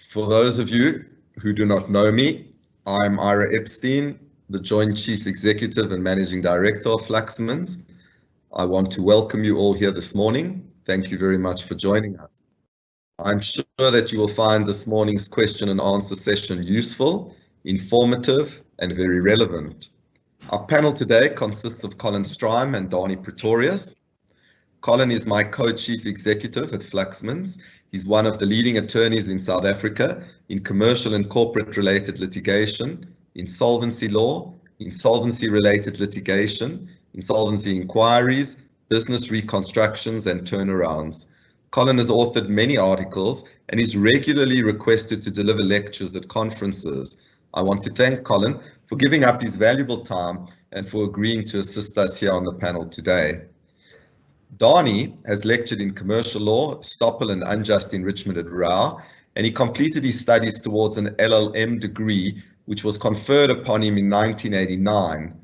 For those of you who do not know me, I'm Ira Epstein, the Joint Chief Executive and Managing Director of Fluxmans. I want to welcome you all here this morning. Thank you very much for joining us. I'm sure that you will find this morning's question and answer session useful, informative, and very relevant. Our panel today consists of Colin Strime and Danie Pretorius. Colin is my co-chief executive at Fluxmans. He's one of the leading attorneys in South Africa in commercial and corporate related litigation, insolvency law, insolvency related litigation, insolvency inquiries, business reconstructions and turnarounds. Colin has authored many articles and is regularly requested to deliver lectures at conferences. I want to thank Colin for giving up his valuable time and for agreeing to assist us here on the panel today. Danie has lectured in commercial law, estoppel and unjust enrichment at Rau, and he completed his studies towards an LLM degree, which was conferred upon him in 1989.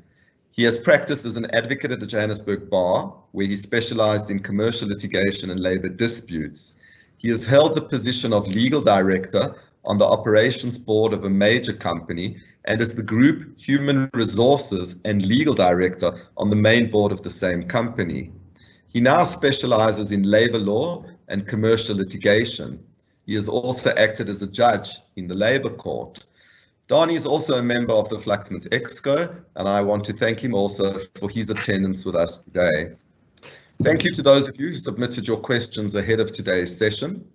He has practiced as an advocate at the Johannesburg Bar, where he specialized in commercial litigation and labor disputes. He has held the position of legal director on the operations board of a major company and as the group human resources and legal director on the main board of the same company. He now specializes in labor law and commercial litigation. He has also acted as a judge in the labor court. Danie is also a member of the Fluxmans Exco, and I want to thank him also for his attendance with us today. Thank you to those of you who submitted your questions ahead of today's session.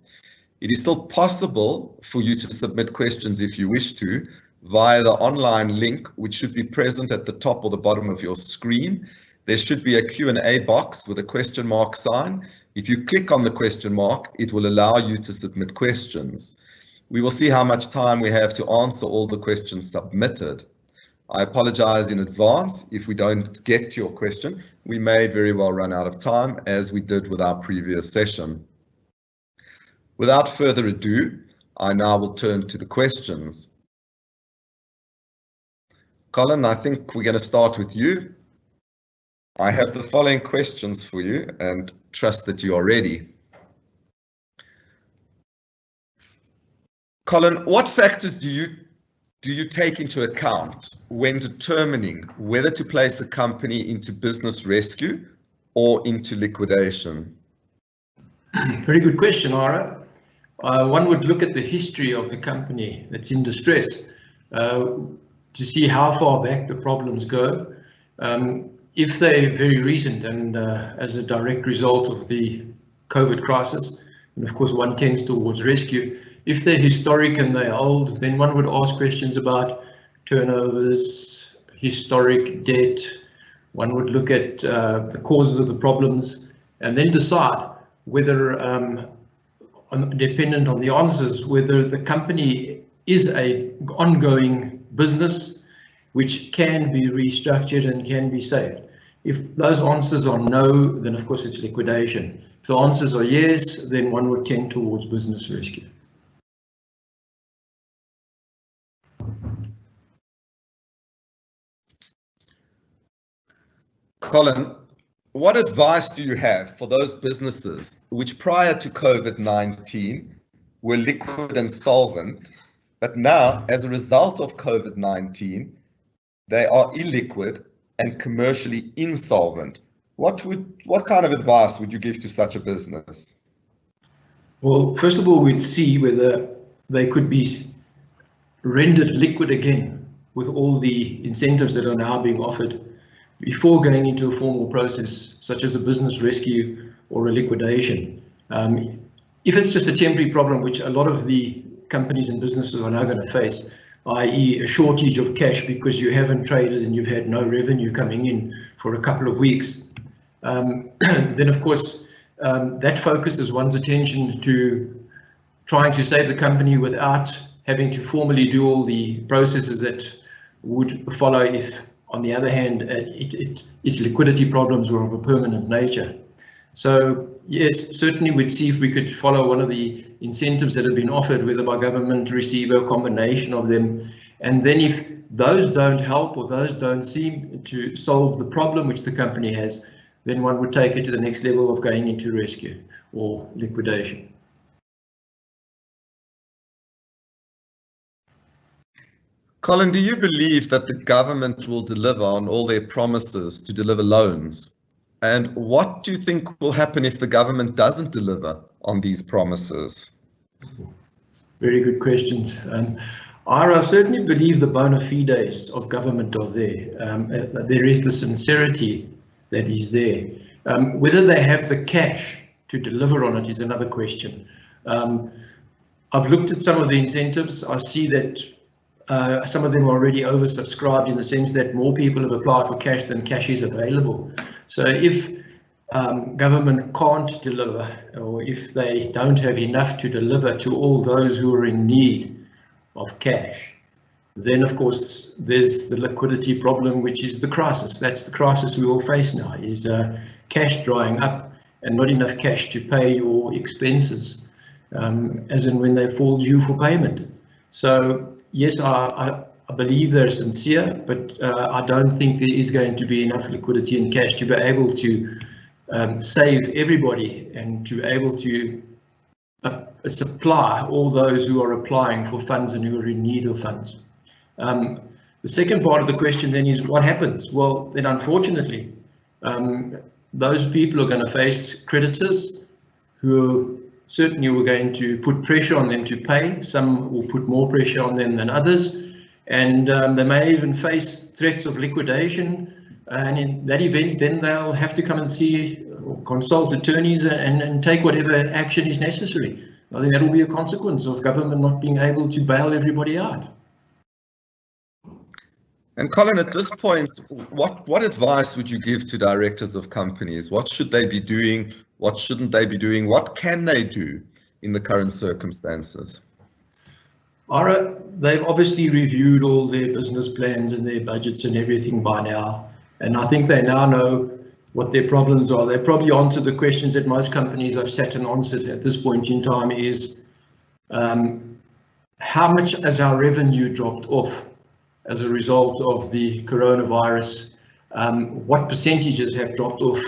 It is still possible for you to submit questions if you wish to via the online link, which should be present at the top or the bottom of your screen. There should be a Q&A box with a question mark sign. If you click on the question mark, it will allow you to submit questions. We will see how much time we have to answer all the questions submitted. I apologize in advance if we don't get to your question. We may very well run out of time, as we did with our previous session. Without further ado, I now will turn to the questions. Colin, I think we're going to start with you. I have the following questions for you and trust that you are ready. Colin, what factors do you take into account when determining whether to place a company into business rescue or into liquidation? Very good question, Ira. One would look at the history of the company that's in distress to see how far back the problems go. If they're very recent and as a direct result of the COVID crisis, and of course one tends towards rescue, if they're historic and they're old, then one would ask questions about turnovers, historic debt. One would look at the causes of the problems and then decide whether, dependent on the answers, whether the company is an ongoing business which can be restructured and can be saved. If those answers are no, then of course it's liquidation. If the answers are yes, then one would tend towards business rescue. Colin, what advice do you have for those businesses which prior to COVID-19 were liquid and solvent, but now as a result of COVID-19, they are illiquid and commercially insolvent? What kind of advice would you give to such a business? Well, first of all, we'd see whether they could be rendered liquid again with all the incentives that are now being offered before going into a formal process, such as a business rescue or a liquidation. If it's just a temporary problem, which a lot of the companies and businesses are now going to face, i.e. a shortage of cash because you haven't traded and you've had no revenue coming in for a couple of weeks, then of course that focuses one's attention to trying to save the company without having to formally do all the processes that would follow if, on the other hand, its liquidity problems were of a permanent nature. So yes, certainly we'd see if we could follow one of the incentives that have been offered, whether by government, receiver, a combination of them. And then if those don't help or those don't seem to solve the problem which the company has, then one would take it to the next level of going into rescue or liquidation. Colin, do you believe that the government will deliver on all their promises to deliver loans? And what do you think will happen if the government doesn't deliver on these promises? Very good questions. I certainly believe the bona fides of government are there. There is the sincerity that is there. Whether they have the cash to deliver on it is another question. I've looked at some of the incentives. I see that some of them are already oversubscribed in the sense that more people have applied for cash than cash is available. So if government can't deliver, or if they don't have enough to deliver to all those who are in need of cash, then of course there's the liquidity problem, which is the crisis. That's the crisis we all face now, is cash drying up and not enough cash to pay your expenses, as in when they fall due for payment. So yes, I believe they're sincere, but I don't think there is going to be enough liquidity and cash to be able to save everybody and to be able to supply all those who are applying for funds and who are in need of funds. The second part of the question then is what happens? Well, then unfortunately, those people are going to face creditors who certainly were going to put pressure on them to pay. Some will put more pressure on them than others, and they may even face threats of liquidation. And in that event, then they'll have to come and see or consult attorneys and take whatever action is necessary. I think that will be a consequence of government not being able to bail everybody out. And Colin, at this point, what advice would you give to directors of companies? What should they be doing? What shouldn't they be doing? What can they do in the current circumstances? They've obviously reviewed all their business plans and their budgets and everything by now. And I think they now know what their problems are. They probably answered the questions that most companies I've sat and answered at this point in time is, how much has our revenue dropped off as a result of the coronavirus? What percentages have dropped off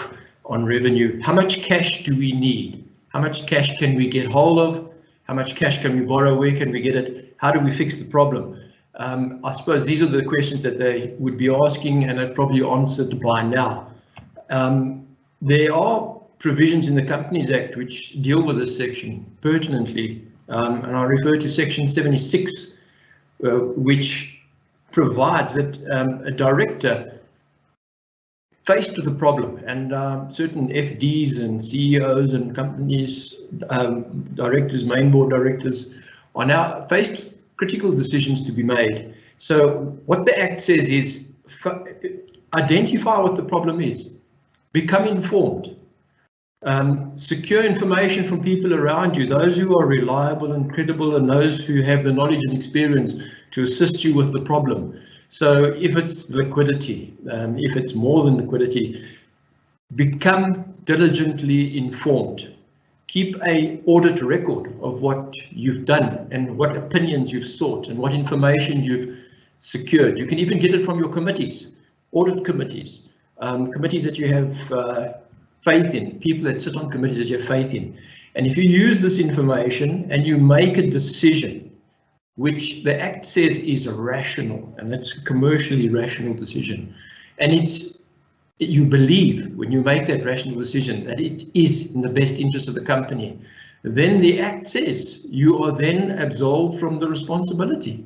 on revenue? How much cash do we need? How much cash can we get hold of? How much cash can we borrow? Where can we get it? How do we fix the problem? I suppose these are the questions that they would be asking, and are probably answered by now. There are provisions in the Companies Act which deal with this section pertinently, and I refer to section 76, which provides that a director faced with a problem, and certain FDs and CEOs and companies, directors, main board directors, are now faced with critical decisions to be made. So what the Act says is identify what the problem is, become informed, secure information from people around you, those who are reliable and credible, and those who have the knowledge and experience to assist you with the problem. So if it's liquidity, if it's more than liquidity, become diligently informed. Keep an audit record of what you've done and what opinions you've sought and what information you've secured. You can even get it from your committees, audit committees, committees that you have faith in, people that sit on committees that you have faith in. And if you use this information and you make a decision, which the Act says is rational, and that's a commercially rational decision, and you believe when you make that rational decision that it is in the best interest of the company, then the Act says you are then absolved from the responsibility.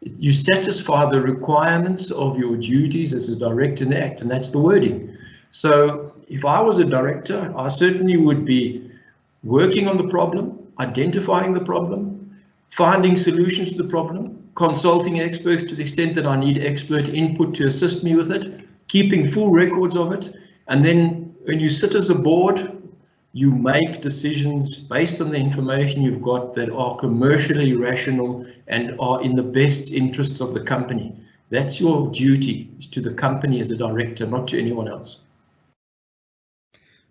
You satisfy the requirements of your duties as a director in the Act, and that's the wording. So if I was a director, I certainly would be working on the problem, identifying the problem, finding solutions to the problem, consulting experts to the extent that I need expert input to assist me with it, keeping full records of it, and then when you sit as a board, you make decisions based on the information you've got that are commercially rational and are in the best interests of the company. That's your duty, is to the company as a director, not to anyone else.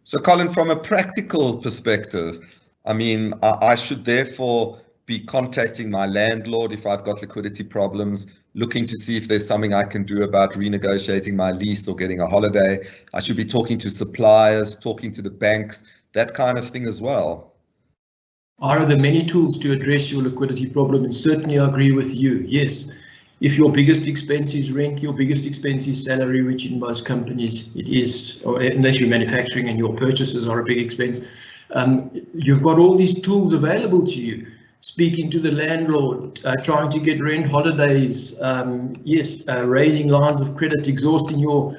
So Colin, from a practical perspective, I mean, I should therefore be contacting my landlord if I've got liquidity problems, looking to see if there's something I can do about renegotiating my lease or getting a holiday. I should be talking to suppliers, talking to the banks, that kind of thing as well. Are there many tools to address your liquidity problem? And certainly I agree with you. Yes, If your biggest expense is rent, your biggest expense is salary, which in most companies it is, or unless you're manufacturing and your purchases are a big expense, you've got all these tools available to you. Speaking to the landlord, trying to get rent holidays, raising lines of credit, exhausting your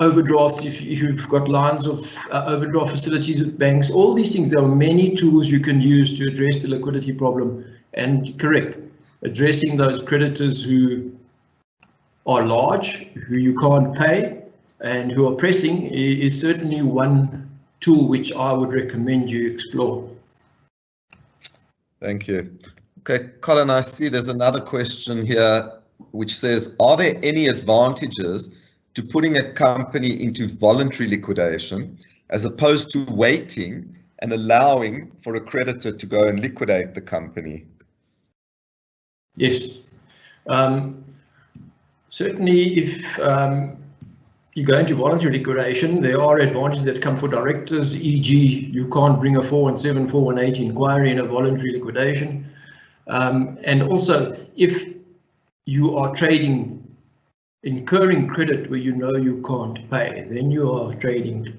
overdrafts if you've got lines of overdraft facilities with banks, all these things. There are many tools you can use to address the liquidity problem. And correct, addressing those creditors who are large, who you can't pay, and who are pressing is certainly one tool which I would recommend you explore. Thank you. Okay, Colin, I see there's another question here which says, are there any advantages to putting a company into voluntary liquidation as opposed to waiting and allowing for a creditor to go and liquidate the company? Yes. Certainly, if you go into voluntary liquidation, there are advantages that come for directors, e.g. you can't bring a 417, 418 inquiry in a voluntary liquidation. And also, if you are trading, incurring credit where you know you can't pay, then you are trading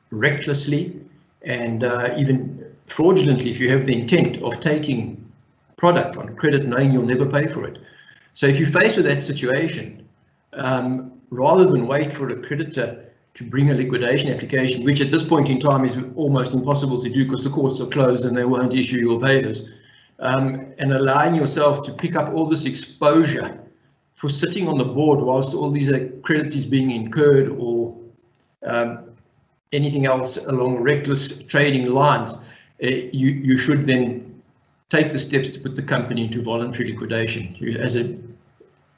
recklessly and even fraudulently if you have the intent of taking product on credit knowing you'll never pay for it. So if you're faced with that situation, rather than wait for a creditor to bring a liquidation application, which at this point in time is almost impossible to do because the courts are closed and they won't issue your waivers, and allowing yourself to pick up all this exposure for sitting on the board whilst all these credit is being incurred or anything else along reckless trading lines, you should then take the steps to put the company into voluntary liquidation.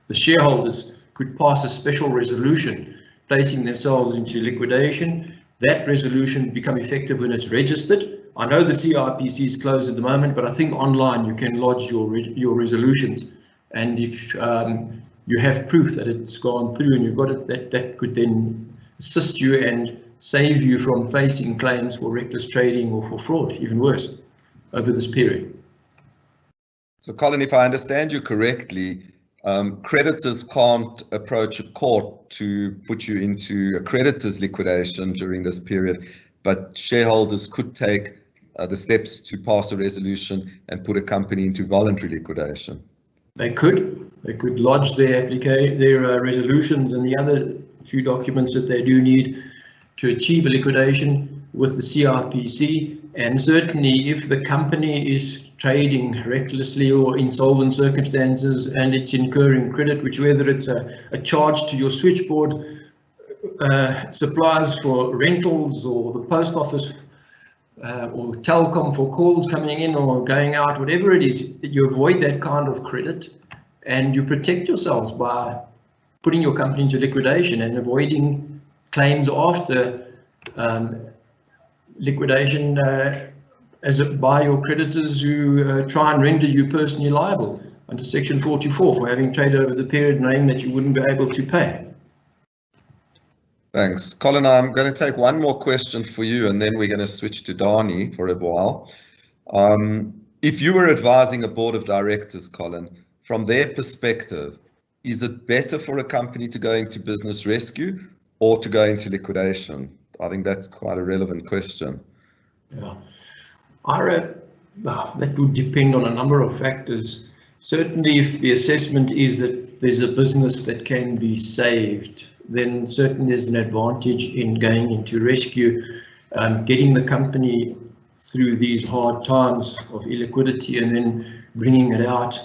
The shareholders could pass a special resolution placing themselves into liquidation. That resolution become effective when it's registered. I know the CIPC is closed at the moment, but I think online you can lodge your resolutions. And if you have proof that it's gone through and you've got it, that could then assist you and save you from facing claims for reckless trading or for fraud, even worse, over this period. So Colin, if I understand you correctly, creditors can't approach a court to put you into a creditor's liquidation during this period, but shareholders could take the steps to pass a resolution and put a company into voluntary liquidation. They could lodge their resolutions and the other few documents that they do need to achieve a liquidation with the CIPC. And certainly if the company is trading recklessly or insolvent circumstances and it's incurring credit, which whether it's a charge to your switchboard, supplies for rentals or the post office or telecom for calls coming in or going out, whatever it is, you avoid that kind of credit and you protect yourselves by putting your company into liquidation and avoiding claims after liquidation by your creditors who try and render you personally liable under Section 44 for having traded over the period knowing that you wouldn't be able to pay. Thanks. Colin, I'm going to take one more question for you and then we're going to switch to Danie for a while. If you were advising a board of directors, Colin, from their perspective, is it better for a company to go into business rescue or to go into liquidation? I think that's quite a relevant question. Yeah, that would depend on a number of factors. Certainly, if the assessment is that there's a business that can be saved, then certainly there's an advantage in going into rescue, getting the company through these hard times of illiquidity and then bringing it out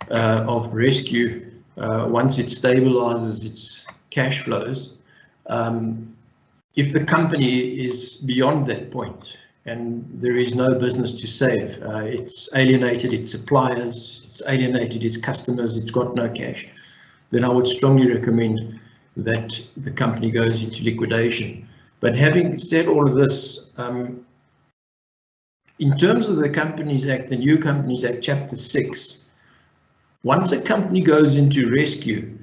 of rescue once it stabilizes its cash flows. If the company is beyond that point and there is no business to save, it's alienated its suppliers, it's alienated its customers, it's got no cash, then I would strongly recommend that the company goes into liquidation. But having said all of this, in terms of the Companies Act, the New Companies Act, Chapter 6, once a company goes into rescue,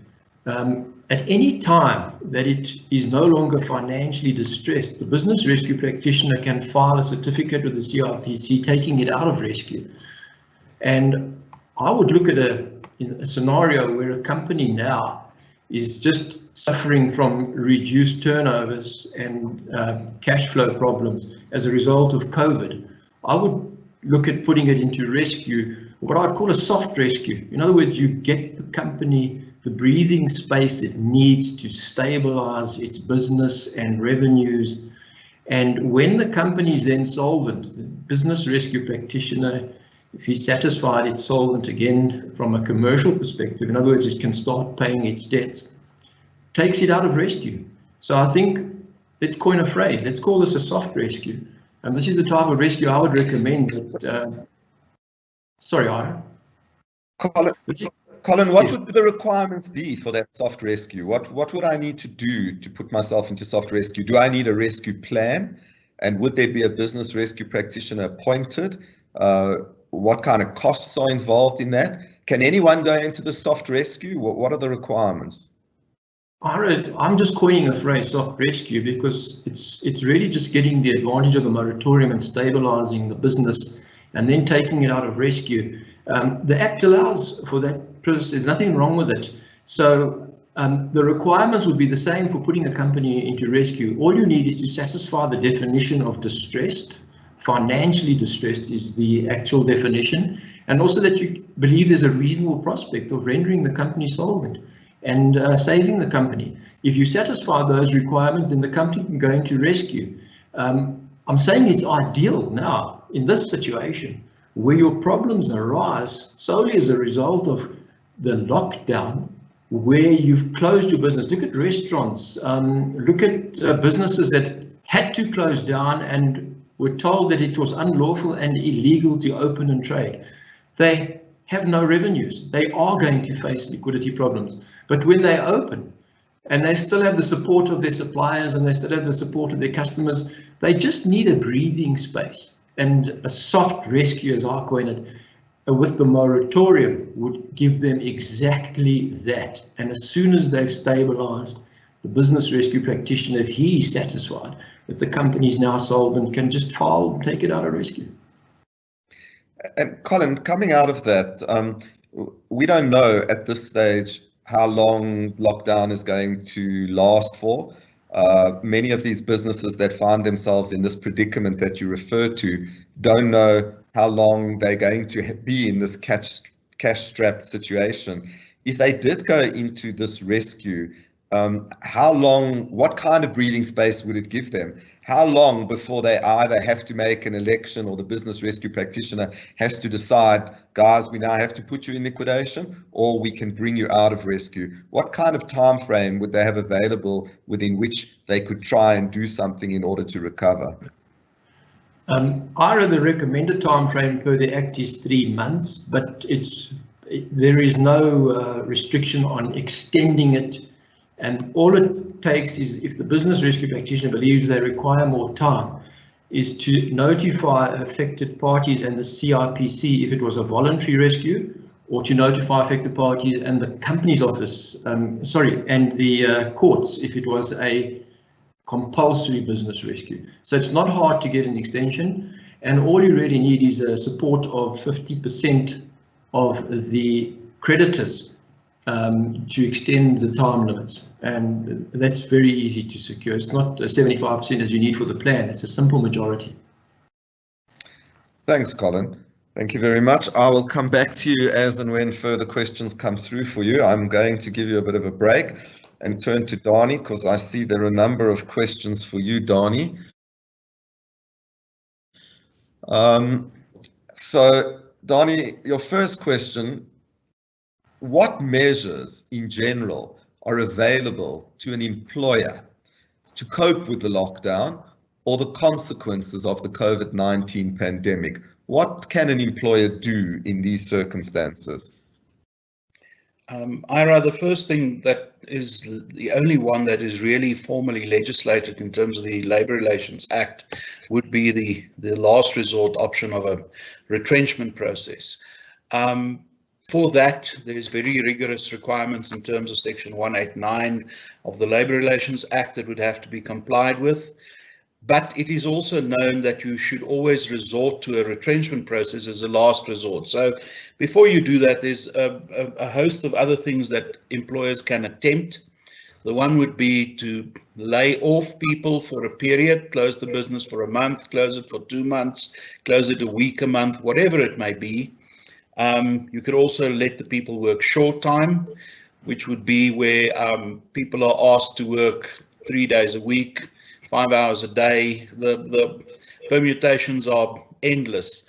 at any time that it is no longer financially distressed, the business rescue practitioner can file a certificate with the CIPC taking it out of rescue. And I would look at in a scenario where a company now is just suffering from reduced turnovers and cash flow problems as a result of COVID, I would look at putting it into rescue, what I'd call a soft rescue. In other words, you get the company the breathing space it needs to stabilize its business and revenues. And when the company is then solvent, the business rescue practitioner, if he's satisfied it's solvent again from a commercial perspective, in other words, it can start paying its debts, takes it out of rescue. So I think, let's coin a phrase, let's call this a soft rescue. And this is the type of rescue I would recommend that, sorry, Ira. Colin, what would the requirements be for that soft rescue? What would I need to do to put myself into soft rescue? Do I need a rescue plan? And would there be a business rescue practitioner appointed? What kind of costs are involved in that? Can anyone go into the soft rescue? What are the requirements? I'm just coining a phrase, soft rescue, because it's really just getting the advantage of the moratorium and stabilizing the business and then taking it out of rescue. The Act allows for that process, there's nothing wrong with it. So the requirements would be the same for putting a company into rescue. All you need is to satisfy the definition of distressed. Financially distressed is the actual definition, and also that you believe there's a reasonable prospect of rendering the company solvent and saving the company. If you satisfy those requirements, then the company can go into rescue. I'm saying it's ideal now in this situation where your problems arise solely as a result of the lockdown, where you've closed your business. Look at restaurants, look at businesses that had to close down and were told that it was unlawful and illegal to open and trade. They have no revenues. They are going to face liquidity problems. But when they open and they still have the support of their suppliers and they still have the support of their customers, they just need a breathing space. And a soft rescue, as I coin it, with the moratorium would give them exactly that. And as soon as they've stabilized, the business rescue practitioner, if he's satisfied that the company is now solvent, can just file and take it out of rescue. And Colin, coming out of that, we don't know at this stage how long lockdown is going to last for. Many of these businesses that find themselves in this predicament that you refer to don't know how long they're going to be in this cash-strapped situation. If they did go into this rescue, how long, what kind of breathing space would it give them? How long before they either have to make an election or the business rescue practitioner has to decide, guys, we now have to put you in liquidation or we can bring you out of rescue? What kind of time frame would they have available within which they could try and do something in order to recover? Ira, the recommended time frame per the Act is 3 months, but there is no restriction on extending it. And all it takes is, if the business rescue practitioner believes they require more time, is to notify affected parties and the CIPC if it was a voluntary rescue, or to notify affected parties and the company's office, and the courts if it was a compulsory business rescue. So it's not hard to get an extension, and all you really need is a support of 50% of the creditors to extend the time limits, and that's very easy to secure. It's not 75% as you need for the plan, it's a simple majority. Thanks, Colin. Thank you very much. I will come back to you as and when further questions come through for you. I'm going to give you a bit of a break and turn to Danie, because I see there are a number of questions for you, Danie. So, Danie, your first question: what measures in general are available to an employer to cope with the lockdown or the consequences of the COVID-19 pandemic? What can an employer do in these circumstances? Ira, the first thing that is the only one that is really formally legislated in terms of the Labour Relations Act would be the last resort option of a retrenchment process. For that, there's very rigorous requirements in terms of Section 189 of the Labour Relations Act that would have to be complied with. But it is also known that you should always resort to a retrenchment process as a last resort. So before you do that, there's a host of other things that employers can attempt. The one would be to lay off people for a period, close the business for a month, close it for 2 months, close it a week, a month, whatever it may be. You could also let the people work short time, which would be where people are asked to work 3 days a week, 5 hours a day. The permutations are endless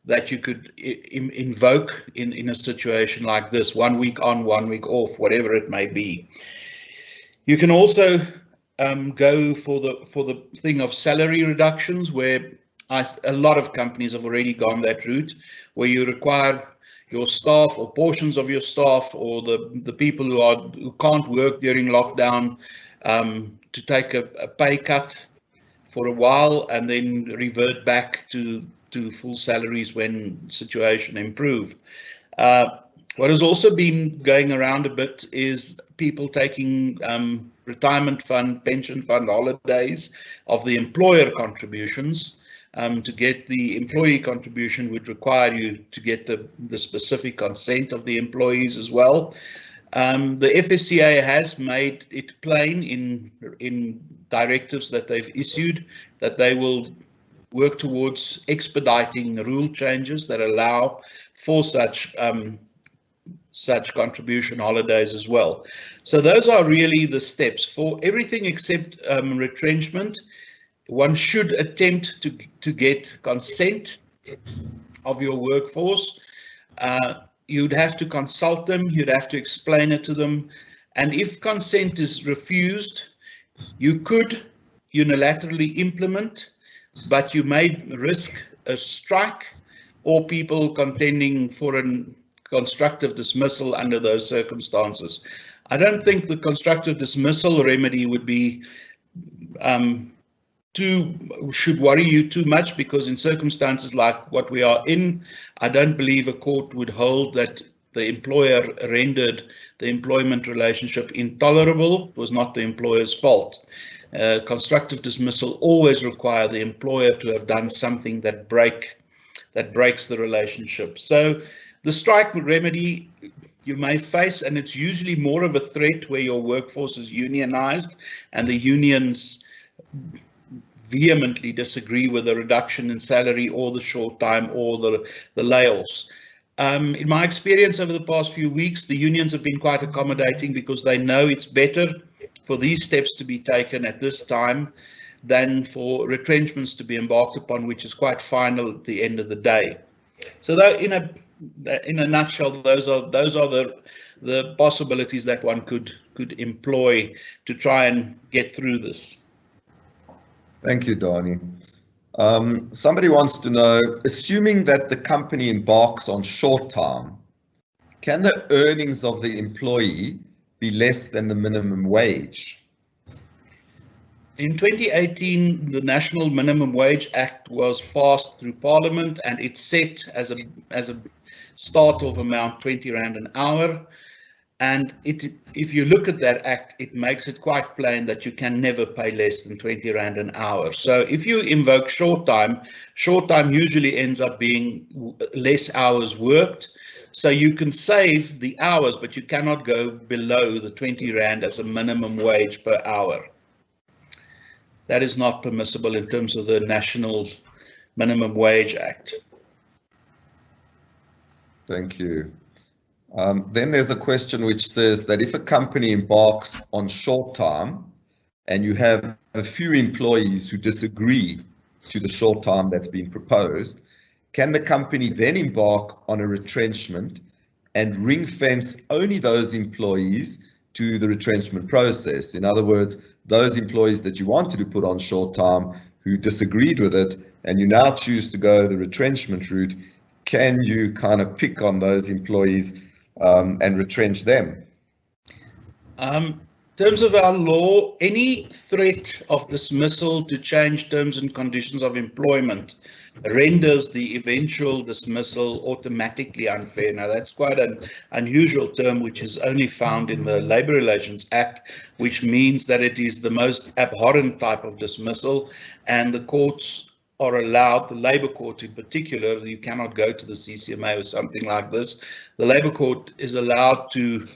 that you could invoke in a situation like this, 1 week on, 1 week off, whatever it may be. You can also go for the thing of salary reductions, where a lot of companies have already gone that route, where you require your staff or portions of your staff or the people who can't work during lockdown to take a pay cut for a while and then revert back to full salaries when situation improve. What has also been going around a bit is people taking retirement fund, pension fund holidays of the employer contributions. To get the employee contribution would require you to get the specific consent of the employees as well. The FSCA has made it plain in directives that they've issued that they will work towards expediting rule changes that allow for such contribution holidays as well. So those are really the steps for everything except retrenchment. One should attempt to get consent of your workforce. You'd have to consult them, you'd have to explain it to them, and if consent is refused, you could unilaterally implement, but you may risk a strike or people contending for a constructive dismissal under those circumstances. I don't think the constructive dismissal remedy would be should worry you too much, because in circumstances like what we are in, I don't believe a court would hold that the employer rendered the employment relationship intolerable. It was not the employer's fault. Constructive dismissal always require the employer to have done something that breaks the relationship. So the strike remedy you may face, and it's usually more of a threat where your workforce is unionized and the unions vehemently disagree with the reduction in salary or the short time or the layoffs. In my experience over the past few weeks, the unions have been quite accommodating because they know it's better for these steps to be taken at this time than for retrenchments to be embarked upon, which is quite final at the end of the day. So that in a nutshell, those are the possibilities that one could employ to try and get through this. Thank you, Danie. Somebody wants to know, assuming that the company embarks on short time, can the earnings of the employee be less than the minimum wage? In 2018, the National Minimum Wage Act was passed through Parliament, and it's set as a start-off amount 20 Rand an hour. And if you look at that act, it makes it quite plain that you can never pay less than 20 Rand an hour. So if you invoke short time usually ends up being less hours worked. So you can save the hours, but you cannot go below the 20 Rand as a minimum wage per hour. That is not permissible in terms of the National Minimum Wage Act. Thank you. Then there's a question which says that if a company embarks on short time and you have a few employees who disagree to the short time that's been proposed, can the company then embark on a retrenchment and ring fence only those employees to the retrenchment process? In other words, those employees that you wanted to put on short time who disagreed with it and you now choose to go the retrenchment route, can you kind of pick on those employees and retrench them? In terms of our law, any threat of dismissal to change terms and conditions of employment renders the eventual dismissal automatically unfair. Now, that's quite an unusual term, which is only found in the Labour Relations Act, which means that it is the most abhorrent type of dismissal, and the courts are allowed, the Labour Court in particular, you cannot go to the CCMA or something like this. The Labour Court is allowed to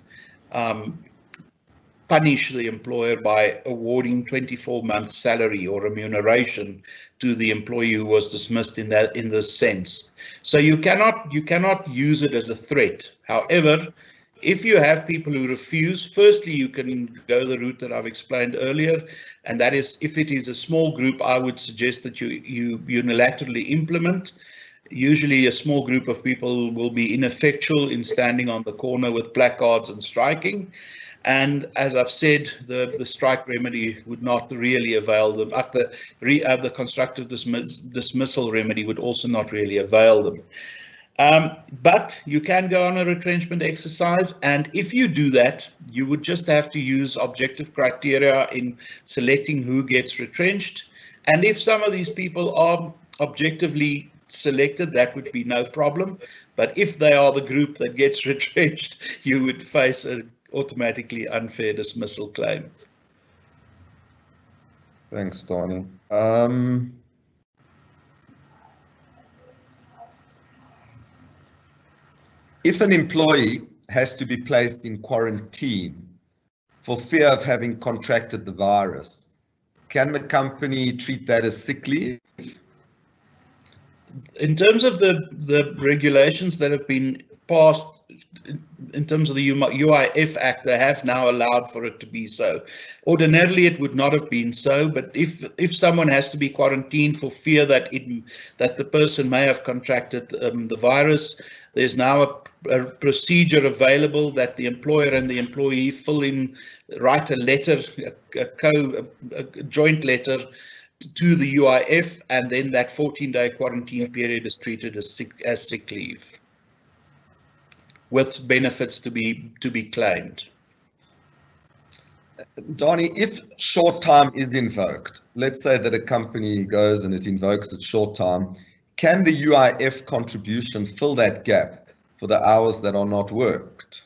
punish the employer by awarding 24 months salary or remuneration to the employee who was dismissed in this sense. So you cannot use it as a threat. However, if you have people who refuse, firstly, you can go the route that I've explained earlier, and that is, if it is a small group, I would suggest that you unilaterally implement. Usually a small group of people will be ineffectual in standing on the corner with placards and striking. And as I've said, the strike remedy would not really avail them. The constructive dismissal remedy would also not really avail them. But you can go on a retrenchment exercise, and if you do that, you would just have to use objective criteria in selecting who gets retrenched. And if some of these people are objectively selected, that would be no problem. But if they are the group that gets retrenched, you would face an automatically unfair dismissal claim. Thanks, Danie. If an employee has to be placed in quarantine for fear of having contracted the virus, can the company treat that as sick leave? In terms of the regulations that have been passed, in terms of the UIF Act, they have now allowed for it to be so. Ordinarily, it would not have been so, but if someone has to be quarantined for fear that the person may have contracted the virus, there's now a procedure available that the employer and the employee write a letter, a joint letter to the UIF, and then that 14-day quarantine period is treated as sick leave, with benefits to be claimed. Danie, if short time is invoked, let's say that a company goes and it invokes its short time, can the UIF contribution fill that gap for the hours that are not worked?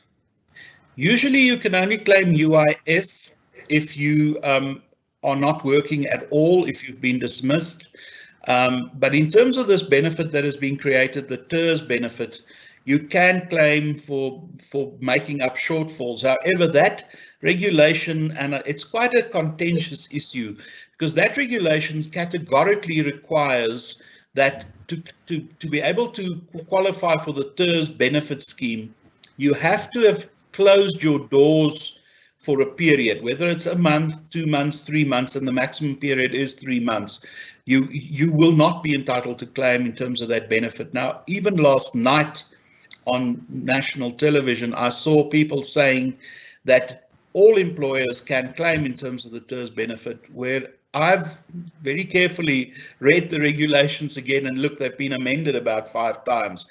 Usually you can only claim UIF if you are not working at all, if you've been dismissed. But in terms of this benefit that has been created, the TERS benefit, you can claim for making up shortfalls. However, that regulation, and it's quite a contentious issue, because that regulation categorically requires that to be able to qualify for the TERS benefit scheme, you have to have closed your doors for a period, whether it's a month, 2 months, 3 months, and the maximum period is 3 months. You will not be entitled to claim in terms of that benefit. Now, even last night on national television, I saw people saying that all employers can claim in terms of the TERS benefit, where I've very carefully read the regulations again, and look, they've been amended about 5 times.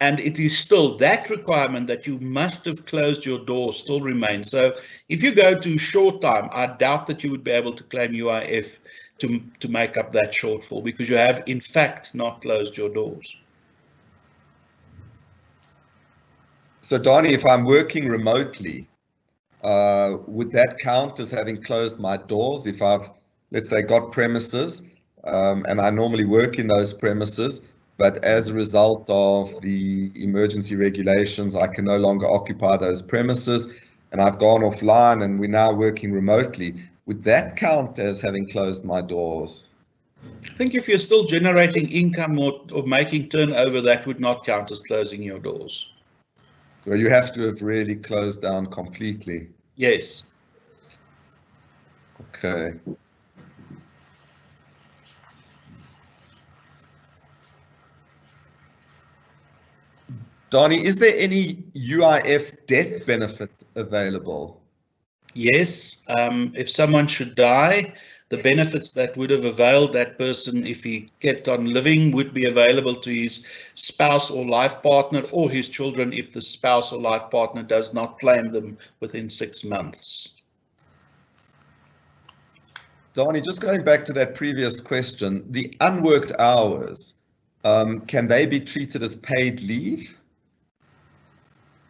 And it is still that requirement that you must have closed your door still remains. So if you go to short time, I doubt that you would be able to claim UIF to make up that shortfall, because you have in fact not closed your doors. So Danie, if I'm working remotely, would that count as having closed my doors? If I've, let's say, got premises and I normally work in those premises, but as a result of the emergency regulations, I can no longer occupy those premises and I've gone offline and we're now working remotely, would that count as having closed my doors? I think if you're still generating income or making turnover, that would not count as closing your doors. So you have to have really closed down completely? Yes. Okay. Danie, is there any UIF death benefit available? Yes. If someone should die, the benefits that would have availed that person if he kept on living would be available to his spouse or life partner, or his children if the spouse or life partner does not claim them within 6 months. Danie, just going back to that previous question, the unworked hours, can they be treated as paid leave?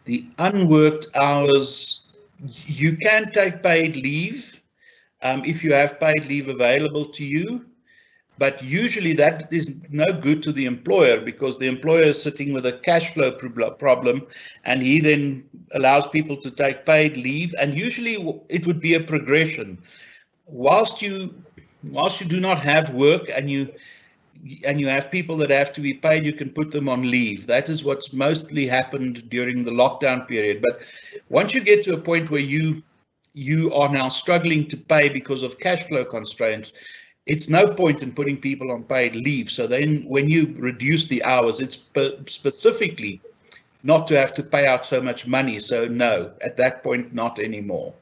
The unworked hours, you can take paid leave if you have paid leave available to you, but usually that is no good to the employer, because the employer is sitting with a cash flow problem, and he then allows people to take paid leave, and usually it would be a progression. Whilst you do not have work and you have people that have to be paid, you can put them on leave. That is what's mostly happened during the lockdown period. But once you get to a point where you are now struggling to pay because of cash flow constraints, it's no point in putting people on paid leave. So then when you reduce the hours, it's specifically not to have to pay out so much money. So no, at that point, not anymore.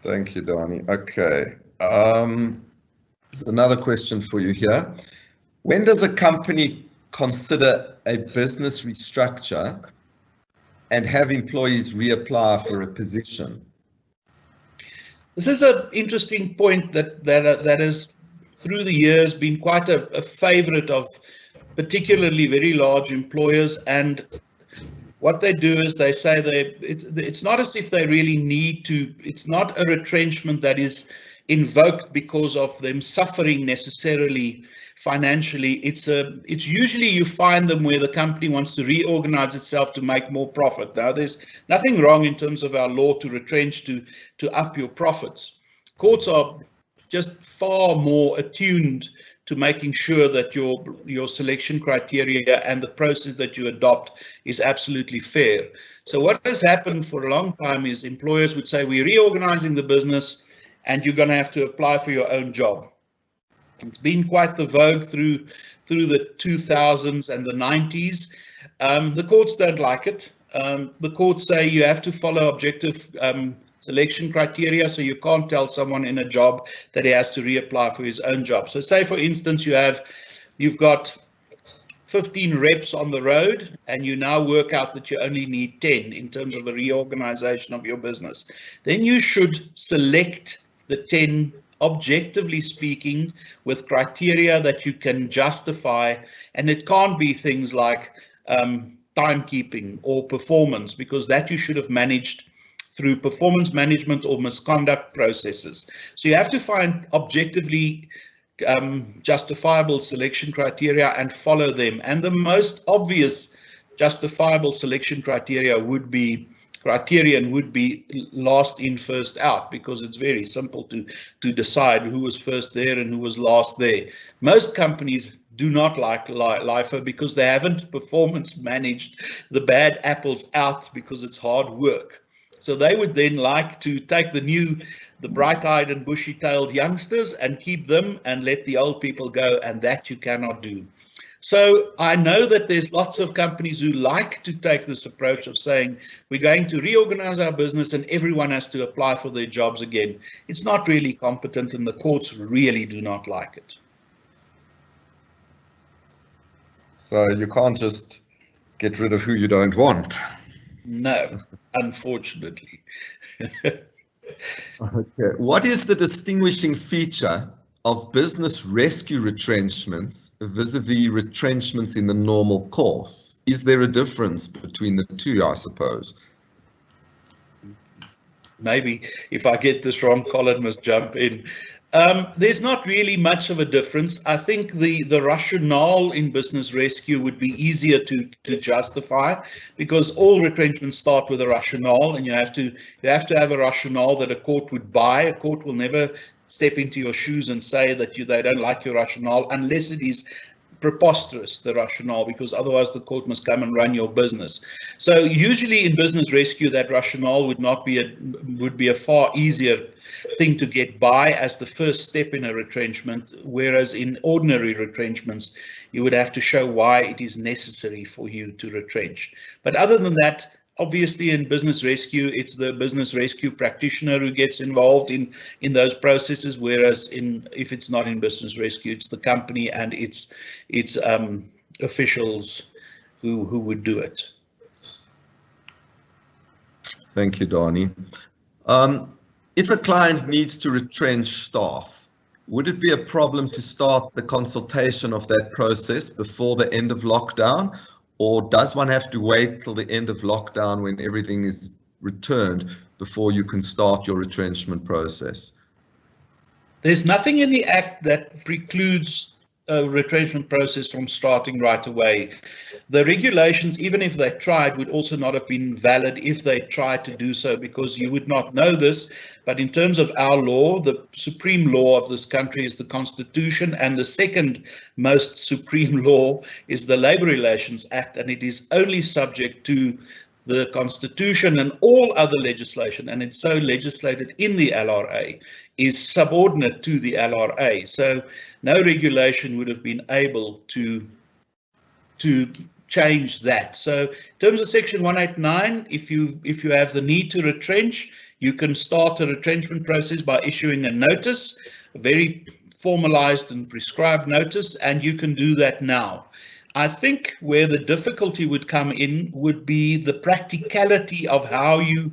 Thank you, Danie. Okay. There's another question for you here. When does a company consider a business restructure and have employees reapply for a position? This is an interesting point that has, through the years, been quite a favorite of particularly very large employers. And what they do is they say it's not as if they really need to. It's not a retrenchment that is invoked because of them suffering necessarily financially. It's usually you find them where the company wants to reorganize itself to make more profit. Now, there's nothing wrong in terms of our law to retrench to up your profits. Courts are just far more attuned to making sure that your selection criteria and the process that you adopt is absolutely fair. So what has happened for a long time is employers would say, we're reorganizing the business and you're going to have to apply for your own job. It's been quite the vogue through the 2000s and the 90s. The courts don't like it. The courts say you have to follow objective selection criteria, so you can't tell someone in a job that he has to reapply for his own job. So say, for instance, you've got 15 reps on the road and you now work out that you only need 10 in terms of the reorganization of your business. Then you should select the 10, objectively speaking, with criteria that you can justify, and it can't be things like timekeeping or performance, because that you should have managed through performance management or misconduct processes. So you have to find objectively justifiable selection criteria and follow them. And the most obvious justifiable selection criterion would be last in, first out, because it's very simple to decide who was first there and who was last there. Most companies do not like LIFO because they haven't performance managed the bad apples out, because it's hard work. So they would then like to take the bright-eyed and bushy-tailed youngsters and keep them and let the old people go, and that you cannot do. So I know that there's lots of companies who like to take this approach of saying, we're going to reorganize our business and everyone has to apply for their jobs again. It's not really competent, and the courts really do not like it. So you can't just get rid of who you don't want. No, unfortunately. Okay. What is the distinguishing feature of business rescue retrenchments vis-a-vis retrenchments in the normal course? Is there a difference between the two, I suppose? Maybe if I get this wrong, Colin must jump in. There's not really much of a difference. I think the rationale in business rescue would be easier to justify, because all retrenchments start with a rationale, and you have to have a rationale that a court would buy. A court will never step into your shoes and say that they don't like your rationale unless it is preposterous, the rationale, because otherwise the court must come and run your business. So usually in business rescue, that rationale would be a far easier thing to get by as the first step in a retrenchment, whereas in ordinary retrenchments you would have to show why it is necessary for you to retrench. But other than that, obviously in business rescue, it's the business rescue practitioner who gets involved in those processes, whereas if it's not in business rescue, it's the company and its officials who would do it. Thank you, Danie. If a client needs to retrench staff, would it be a problem to start the consultation of that process before the end of lockdown, or does one have to wait till the end of lockdown when everything is returned before you can start your retrenchment process? There's nothing in the Act that precludes a retrenchment process from starting right away. The regulations, even if they tried, would also not have been valid if they tried to do so, because you would not know this. But in terms of our law, the supreme law of this country is the Constitution, and the second most supreme law is the Labour Relations Act, and it is only subject to the Constitution and all other legislation, and it's so legislated in the LRA, is subordinate to the LRA. So no regulation would have been able to change that. So in terms of Section 189, if you have the need to retrench, you can start a retrenchment process by issuing a notice, a very formalized and prescribed notice, and you can do that now. I think where the difficulty would come in would be the practicality of how you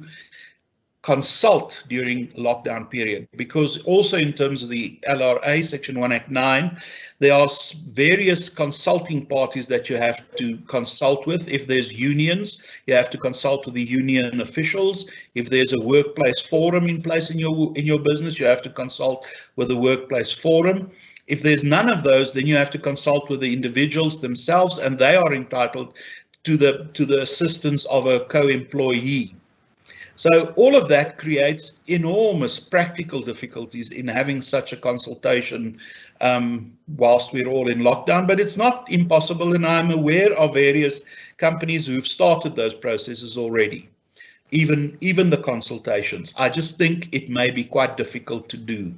consult during lockdown period, because also in terms of the LRA Section 189, there are various consulting parties that you have to consult with. If there's unions, you have to consult with the union officials. If there's a workplace forum in place in your business, you have to consult with the workplace forum. If there's none of those, then you have to consult with the individuals themselves, and they are entitled to the assistance of a co-employee. So all of that creates enormous practical difficulties in having such a consultation whilst we're all in lockdown, but it's not impossible, and I'm aware of various companies who've started those processes already, even the consultations. I just think it may be quite difficult to do.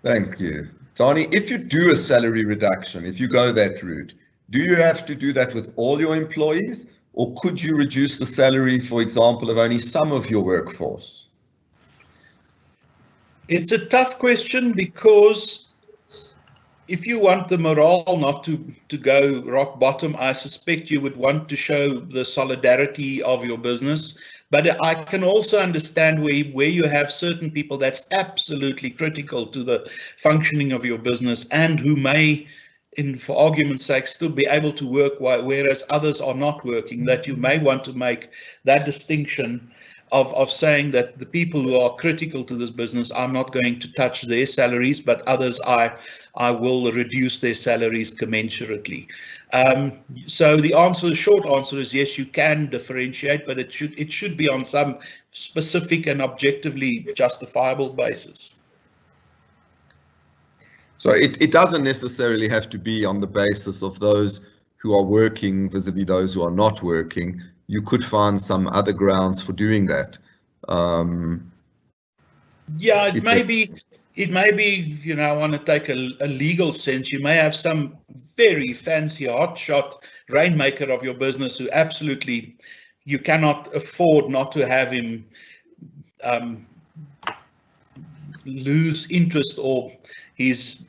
Thank you. Danie, if you do a salary reduction, if you go that route, do you have to do that with all your employees? Or could you reduce the salary, for example, of only some of your workforce? It's a tough question, because if you want the morale not to go rock bottom, I suspect you would want to show the solidarity of your business. But I can also understand where you have certain people that's absolutely critical to the functioning of your business, and who may, for argument's sake, still be able to work whereas others are not working, that you may want to make that distinction of saying that the people who are critical to this business, I'm not going to touch their salaries, but others I will reduce their salaries commensurately. So the short answer is yes, you can differentiate, but it should be on some specific and objectively justifiable basis. So it doesn't necessarily have to be on the basis of those who are working vis-a-vis those who are not working. You could find some other grounds for doing that. Yeah, it may be, you know, I want to take a legal sense. You may have some very fancy hotshot rainmaker of your business who absolutely, you cannot afford not to have him lose interest or his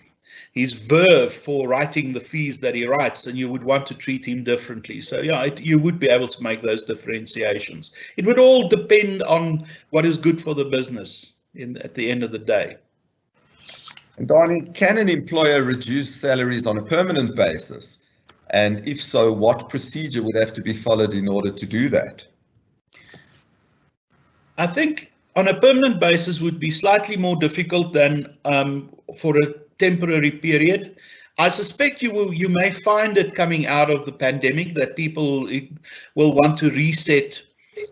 verve for writing the fees that he writes, and you would want to treat him differently. So yeah, you would be able to make those differentiations. It would all depend on what is good for the business at the end of the day. And Danie, can an employer reduce salaries on a permanent basis? And if so, what procedure would have to be followed in order to do that? I think on a permanent basis would be slightly more difficult than for a temporary period. I suspect you may find it coming out of the pandemic that people will want to reset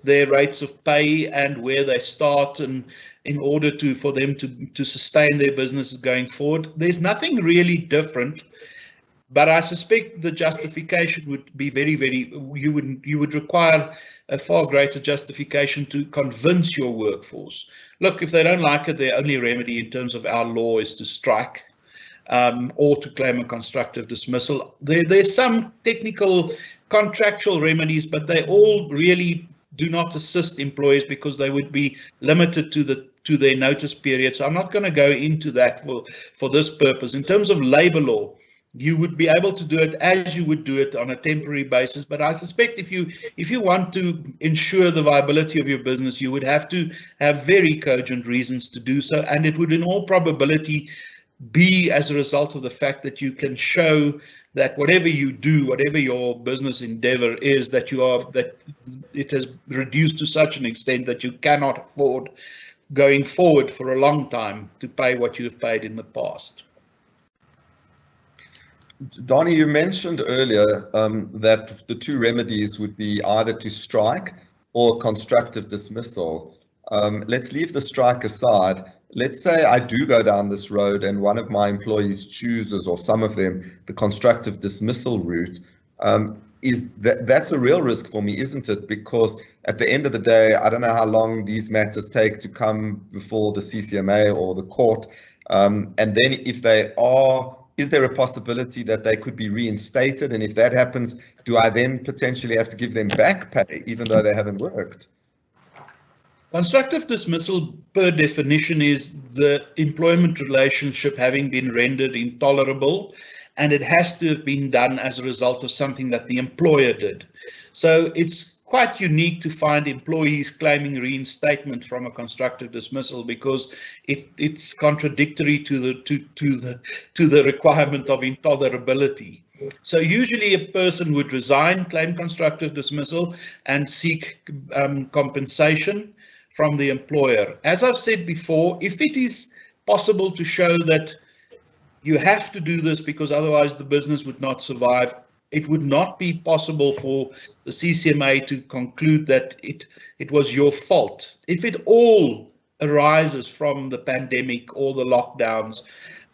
their rates of pay and where they start, and in order for them to sustain their businesses going forward. There's nothing really different, but I suspect the justification would be you would require a far greater justification to convince your workforce. Look, if they don't like it, their only remedy in terms of our law is to strike or to claim a constructive dismissal. There's some technical contractual remedies, but they all really do not assist employees because they would be limited to their notice period. So I'm not going to go into that for this purpose. In terms of labour law, you would be able to do it as you would do it on a temporary basis. But I suspect if you want to ensure the viability of your business, you would have to have very cogent reasons to do so, and it would in all probability be as a result of the fact that you can show that whatever you do, whatever your business endeavor is, that it has reduced to such an extent that you cannot afford going forward for a long time to pay what you've paid in the past. Danie, you mentioned earlier that the two remedies would be either to strike or constructive dismissal. Let's leave the strike aside. Let's say I do go down this road and one of my employees chooses, or some of them, the constructive dismissal route. That's a real risk for me, isn't it? Because at the end of the day, I don't know how long these matters take to come before the CCMA or the court. And then if they are, is there a possibility that they could be reinstated? And if that happens, do I then potentially have to give them back pay, even though they haven't worked? Constructive dismissal, per definition, is the employment relationship having been rendered intolerable, and it has to have been done as a result of something that the employer did. So it's quite unique to find employees claiming reinstatement from a constructive dismissal, because it's contradictory to the requirement of intolerability. So usually a person would resign, claim constructive dismissal, and seek compensation from the employer. As I've said before, if it is possible to show that you have to do this because otherwise the business would not survive, it would not be possible for the CCMA to conclude that it was your fault. If it all arises from the pandemic or the lockdowns,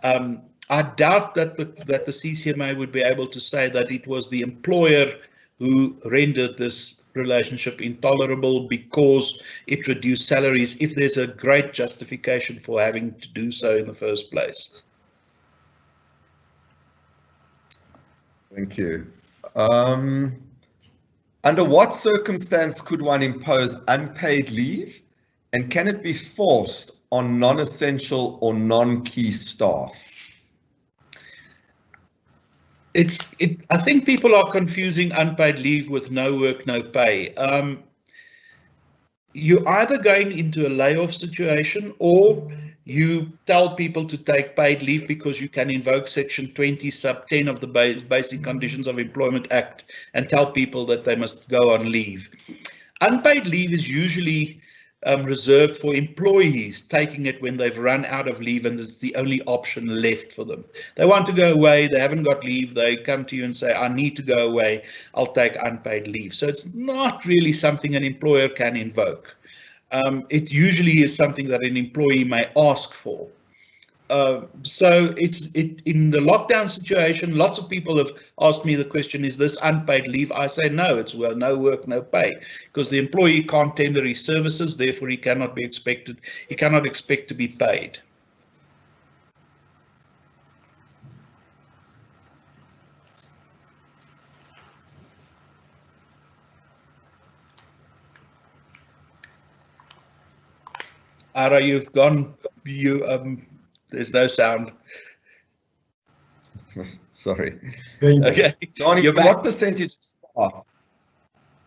I doubt that the CCMA would be able to say that it was the employer who rendered this relationship intolerable because it reduced salaries, if there's a great justification for having to do so in the first place. Thank you. Under what circumstance could one impose unpaid leave, and can it be forced on non-essential or non-key staff? I think people are confusing unpaid leave with no work, no pay. You're either going into a layoff situation, or you tell people to take paid leave because you can invoke Section 20 sub 10 of the Basic Conditions of Employment Act and tell people that they must go on leave. Unpaid leave is usually reserved for employees taking it when they've run out of leave and it's the only option left for them. They want to go away, they haven't got leave, they come to you and say, I need to go away, I'll take unpaid leave. So it's not really something an employer can invoke. It usually is something that an employee may ask for. So in the lockdown situation, lots of people have asked me the question, is this unpaid leave? I say no, it's no work, no pay, because the employee can't tender his services, therefore he cannot expect to be paid. Ara, you've gone, there's no sound. Sorry. Okay. Danie, what percentage of staff?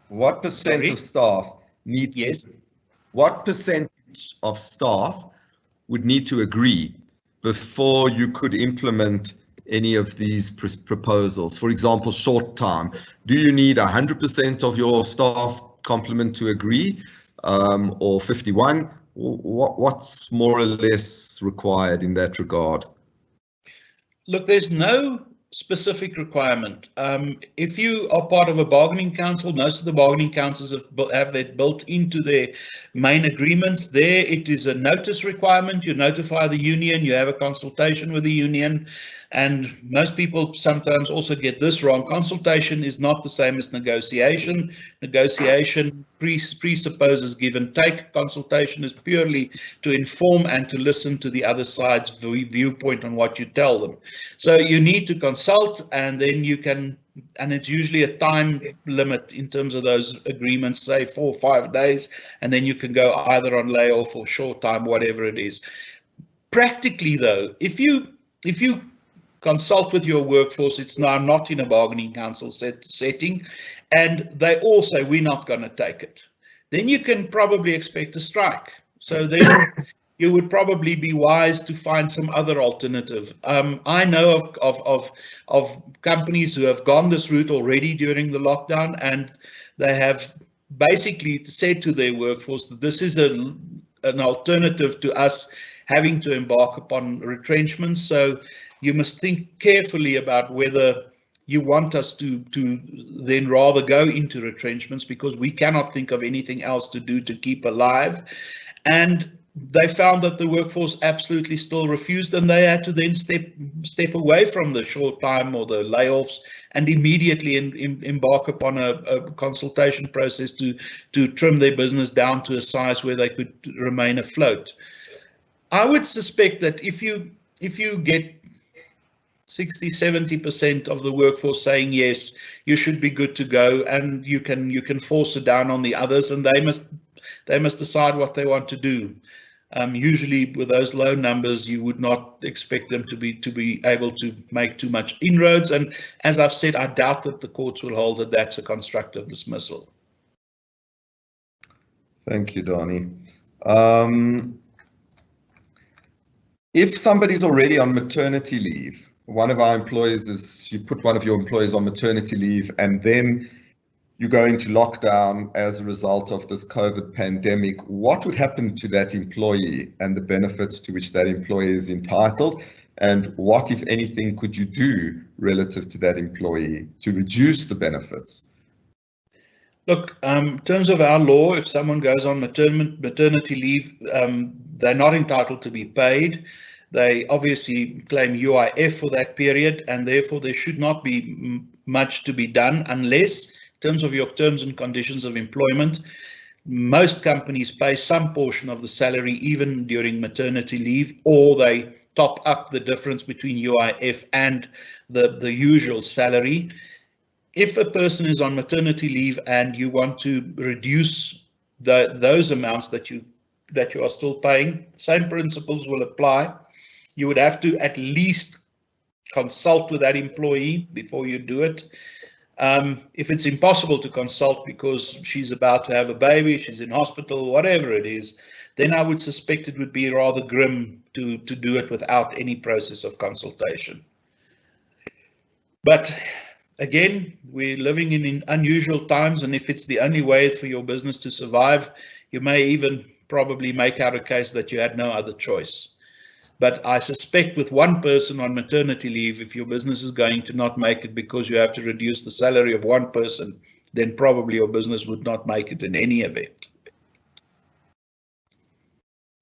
What percent of staff need? Yes. What percentage of staff would need to agree before you could implement any of these proposals? For example, short time. Do you need 100% of your staff complement to agree, or 51? What's more or less required in that regard? Look, there's no specific requirement. If you are part of a bargaining council, most of the bargaining councils have that built into their main agreements. There it is a notice requirement. You notify the union, you have a consultation with the union, and most people sometimes also get this wrong. Consultation is not the same as negotiation. Negotiation presupposes give and take. Consultation is purely to inform and to listen to the other side's viewpoint on what you tell them. So you need to consult, and then you can, and it's usually a time limit in terms of those agreements, say 4 or 5 days, and then you can go either on layoff or short time, whatever it is. Practically though, if you consult with your workforce. It's now not in a bargaining council setting, and they all say, we're not going to take it. Then you can probably expect a strike. So then you would probably be wise to find some other alternative. I know of companies who have gone this route already during the lockdown, and they have basically said to their workforce that this is an alternative to us having to embark upon retrenchments. So you must think carefully about whether you want us to then rather go into retrenchments, because we cannot think of anything else to do to keep alive. And they found that the workforce absolutely still refused, and they had to then step away from the short time or the layoffs and immediately embark upon a consultation process to trim their business down to a size where they could remain afloat. I would suspect that if you get 60–70% of the workforce saying yes, you should be good to go, and you can force it down on the others, and they must decide what they want to do. Usually with those low numbers, you would not expect them to be able to make too much inroads. And as I've said, I doubt that the courts will hold that that's a constructive dismissal. Thank you, Danie. If somebody's already on maternity leave, one of our employees is, you put one of your employees on maternity leave, and then you go into lockdown as a result of this COVID pandemic, what would happen to that employee and the benefits to which that employee is entitled? And what, if anything, could you do relative to that employee to reduce the benefits? Look, in terms of our law, if someone goes on maternity leave, they're not entitled to be paid. They obviously claim UIF for that period, and therefore there should not be much to be done unless, in terms of your terms and conditions of employment, most companies pay some portion of the salary even during maternity leave, or they top up the difference between UIF and the usual salary. If a person is on maternity leave and you want to reduce those amounts that you are still paying, same principles will apply. You would have to at least consult with that employee before you do it. If it's impossible to consult because she's about to have a baby, she's in hospital, whatever it is, then I would suspect it would be rather grim to do it without any process of consultation. But again, we're living in unusual times, and if it's the only way for your business to survive, you may even probably make out a case that you had no other choice. But I suspect with one person on maternity leave, if your business is going to not make it because you have to reduce the salary of one person, then probably your business would not make it in any event.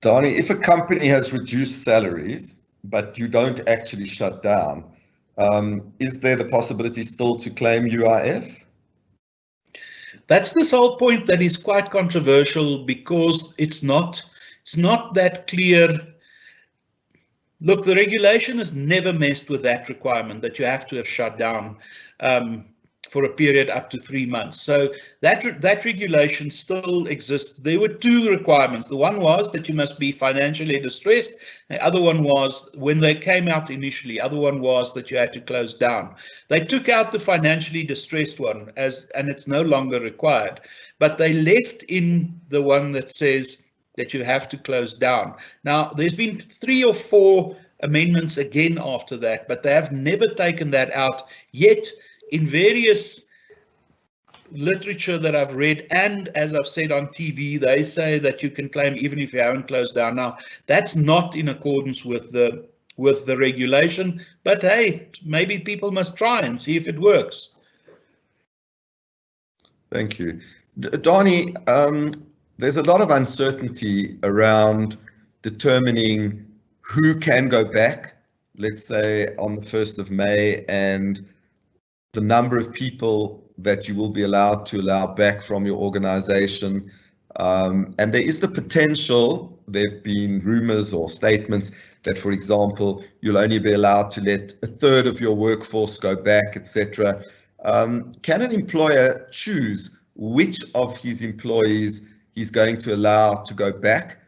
Danie, if a company has reduced salaries, but you don't actually shut down, is there the possibility still to claim UIF? That's this whole point that is quite controversial, because it's not that clear. Look, the regulation has never messed with that requirement that you have to have shut down for a period up to 3 months. So that regulation still exists. There were two requirements. The one was that you must be financially distressed. The other one was, when they came out initially, other one was that you had to close down. They took out the financially distressed one and it's no longer required, but they left in the one that says that you have to close down. Now, there's been 3 or 4 amendments again after that, but they have never taken that out yet. In various literature that I've read, and as I've said on TV, they say that you can claim even if you haven't closed down. Now, that's not in accordance with the regulation, but hey, maybe people must try and see if it works. Thank you. Danie, there's a lot of uncertainty around determining who can go back, let's say on the 1st of May, and the number of people that you will be allowed to allow back from your organization. And there is the potential, there have been rumors or statements that, for example, you'll only be allowed to let 1/3 of your workforce go back, etc. Can an employer choose which of his employees he's going to allow to go back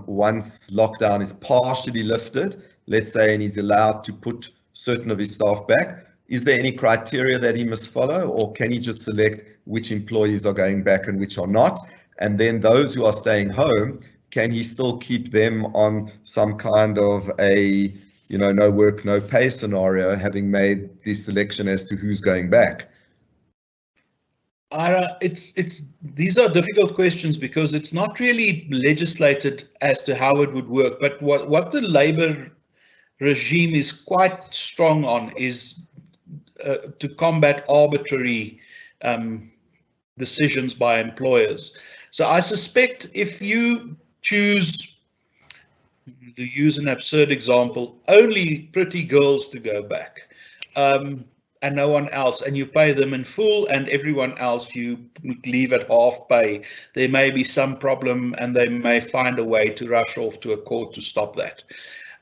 once lockdown is partially lifted, let's say, and he's allowed to put certain of his staff back, is there any criteria that he must follow, or can he just select which employees are going back and which are not? And then those who are staying home, can he still keep them on some kind of a, no work, no pay scenario, having made this selection as to who's going back? Ira, these are difficult questions because it's not really legislated as to how it would work. But what the labour regime is quite strong on is to combat arbitrary decisions by employers. So I suspect if you choose, to use an absurd example, only pretty girls to go back, and no one else, and you pay them in full, and everyone else you leave at half pay, there may be some problem, and they may find a way to rush off to a court to stop that.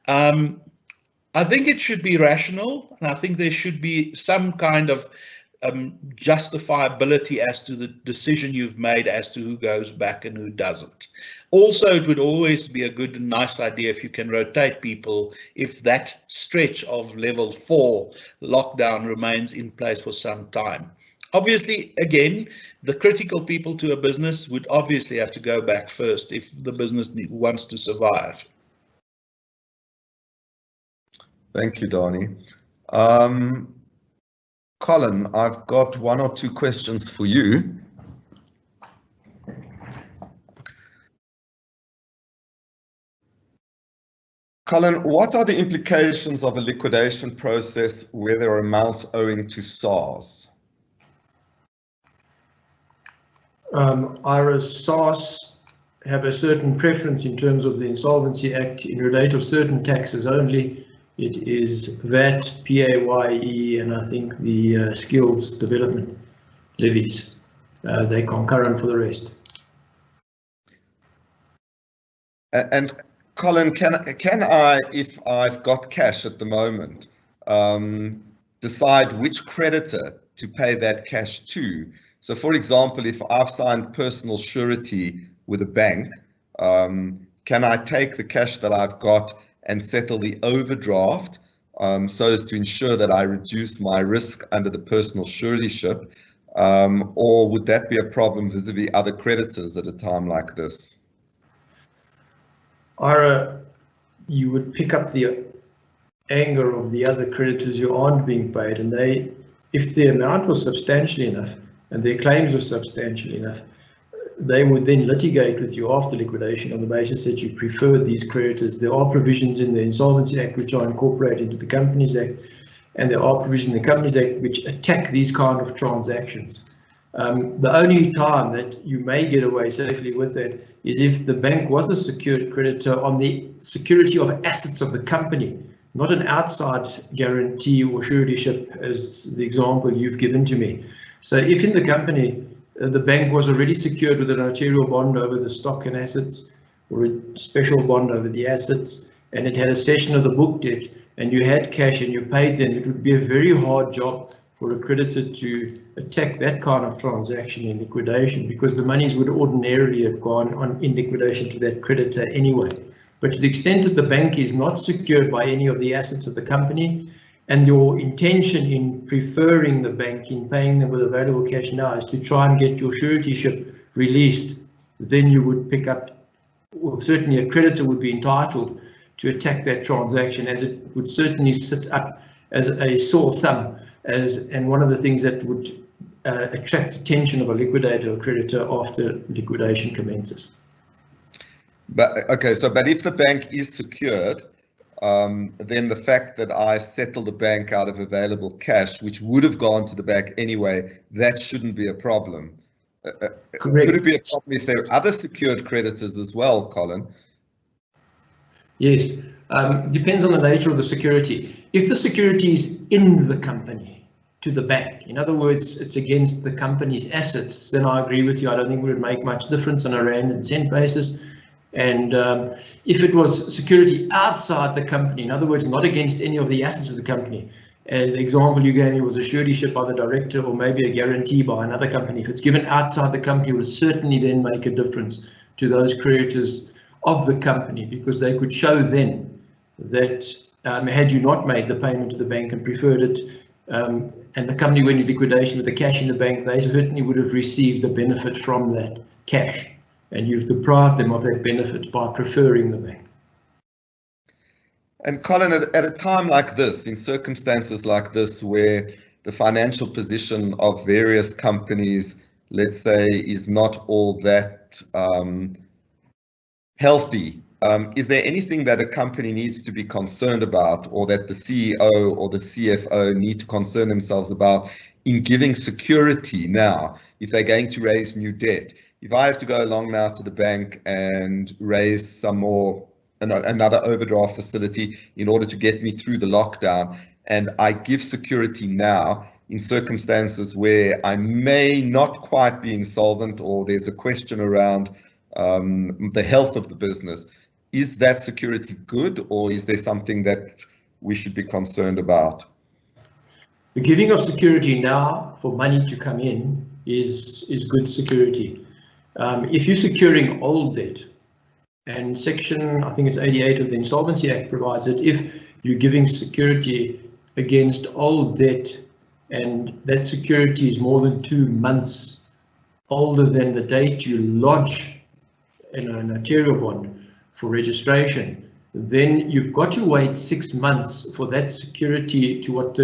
I think it should be rational, and I think there should be some kind of justifiability as to the decision you've made as to who goes back and who doesn't. Also, it would always be a good and nice idea if you can rotate people if that stretch of level 4 lockdown remains in place for some time. Obviously, again, the critical people to a business would obviously have to go back first if the business wants to survive. Thank you, Danie. Colin, I've got 1 or 2 questions for you. Colin, what are the implications of a liquidation process where there are amounts owing to SARS? Ira's SARS have a certain preference in terms of the Insolvency Act in relate of certain taxes only. It is VAT, PAYE, and I think the skills development levies. They're concurrent for the rest. And Colin, can I, if I've got cash at the moment, decide which creditor to pay that cash to? So, for example, if I've signed personal surety with a bank, can I take the cash that I've got and settle the overdraft so as to ensure that I reduce my risk under the personal suretyship? Or would that be a problem vis-a-vis other creditors at a time like this? Ira, you would pick up the anger of the other creditors who aren't being paid, and if the amount was substantial enough and their claims were substantial enough, they would then litigate with you after liquidation on the basis that you prefer these creditors. There are provisions in the Insolvency Act which are incorporated into the Companies Act, and there are provisions in the Companies Act which attack these kind of transactions. The only time that you may get away safely with that is if the bank was a secured creditor on the security of assets of the company, not an outside guarantee or suretyship as the example you've given to me. So if in the company the bank was already secured with a notarial bond over the stock and assets, or a special bond over the assets, and it had a cession of the book debt, and you had cash and you paid them, it would be a very hard job for a creditor to attack that kind of transaction in liquidation, because the monies would ordinarily have gone on in liquidation to that creditor anyway. But to the extent that the bank is not secured by any of the assets of the company, and your intention in preferring the bank in paying them with available cash now is to try and get your suretyship released, then you would pick up, well, certainly a creditor would be entitled to attack that transaction, as it would certainly sit up as a sore thumb, and one of the things that would attract attention of a liquidator or creditor after liquidation commences. But okay, but if the bank is secured, then the fact that I settle the bank out of available cash, which would have gone to the bank anyway, that shouldn't be a problem. Correct. Could it be a problem if there are other secured creditors as well, Colin? Yes, depends on the nature of the security. If the security is in the company to the bank, in other words, it's against the company's assets, then I agree with you. I don't think it would make much difference on a rand and cent basis. And if it was security outside the company, in other words, not against any of the assets of the company, and the example you gave me was a suretyship by the director or maybe a guarantee by another company, if it's given outside the company, it would certainly then make a difference to those creditors of the company, because they could show then that had you not made the payment to the bank and preferred it, and the company went into liquidation with the cash in the bank, they certainly would have received the benefit from that cash, and you've deprived them of that benefit by preferring the bank. And Colin, at a time like this, in circumstances like this, where the financial position of various companies, let's say, is not all that healthy, is there anything that a company needs to be concerned about, or that the CEO or the CFO need to concern themselves about in giving security now, if they're going to raise new debt? If I have to go along now to the bank and raise some more, another overdraft facility in order to get me through the lockdown, and I give security now in circumstances where I may not quite be insolvent, or there's a question around the health of the business, is that security good, or is there something that we should be concerned about? The giving of security now for money to come in is good security. If you're securing old debt, and section, I think it's 88 of the Insolvency Act provides that if you're giving security against old debt, and that security is more than 2 months older than the date you lodge in a notarial bond for registration, then you've got to wait 6 months for that security to what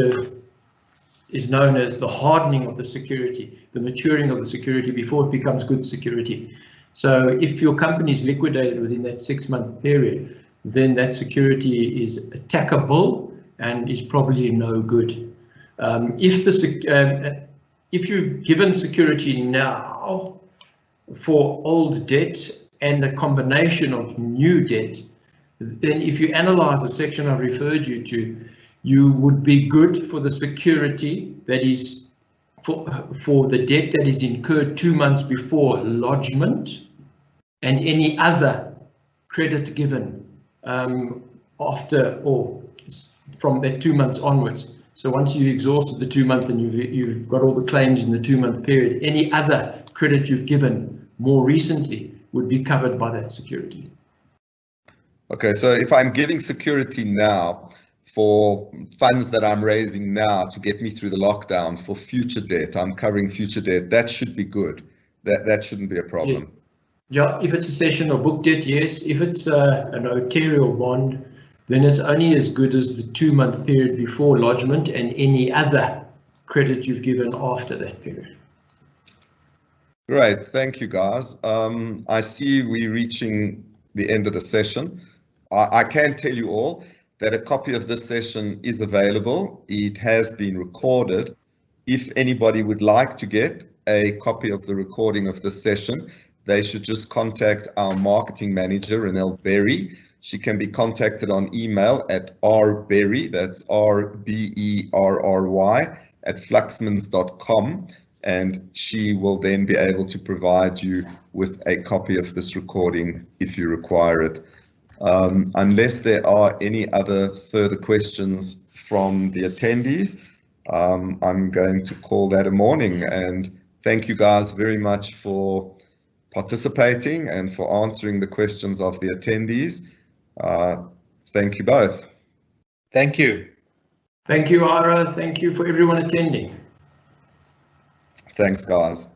is known as the hardening of the security, the maturing of the security before it becomes good security. So if your company is liquidated within that 6-month period, then that security is attackable and is probably no good. If you've given security now for old debt and a combination of new debt, then if you analyze the section I referred you to, you would be good for the security that is for the debt that is incurred 2 months before lodgement, and any other credit given after or from that 2 months onwards. So once you've exhausted the 2 month and you've got all the claims in the 2 month period, any other credit you've given more recently would be covered by that security. Okay, so if I'm giving security now for funds that I'm raising now to get me through the lockdown for future debt, I'm covering future debt, that should be good. That shouldn't be a problem. Yeah, if it's a session or book debt, yes. If it's a notarial bond, then it's only as good as the 2 month period before lodgement and any other credit you've given after that period. Great, thank you guys. I see we're reaching the end of the session. I can tell you all that a copy of this session is available. It has been recorded. If anybody would like to get a copy of the recording of this session, they should just contact our marketing manager, Renelle Berry. She can be contacted on email at rberry, that's RBERRY, at fluxmans.com, and she will then be able to provide you with a copy of this recording if you require it. Unless there are any other further questions from the attendees, I'm going to call that a morning, and thank you guys very much for participating and for answering the questions of the attendees. Thank you both. Thank you. Thank you, Ira. Thank you for everyone attending. Thanks, guys.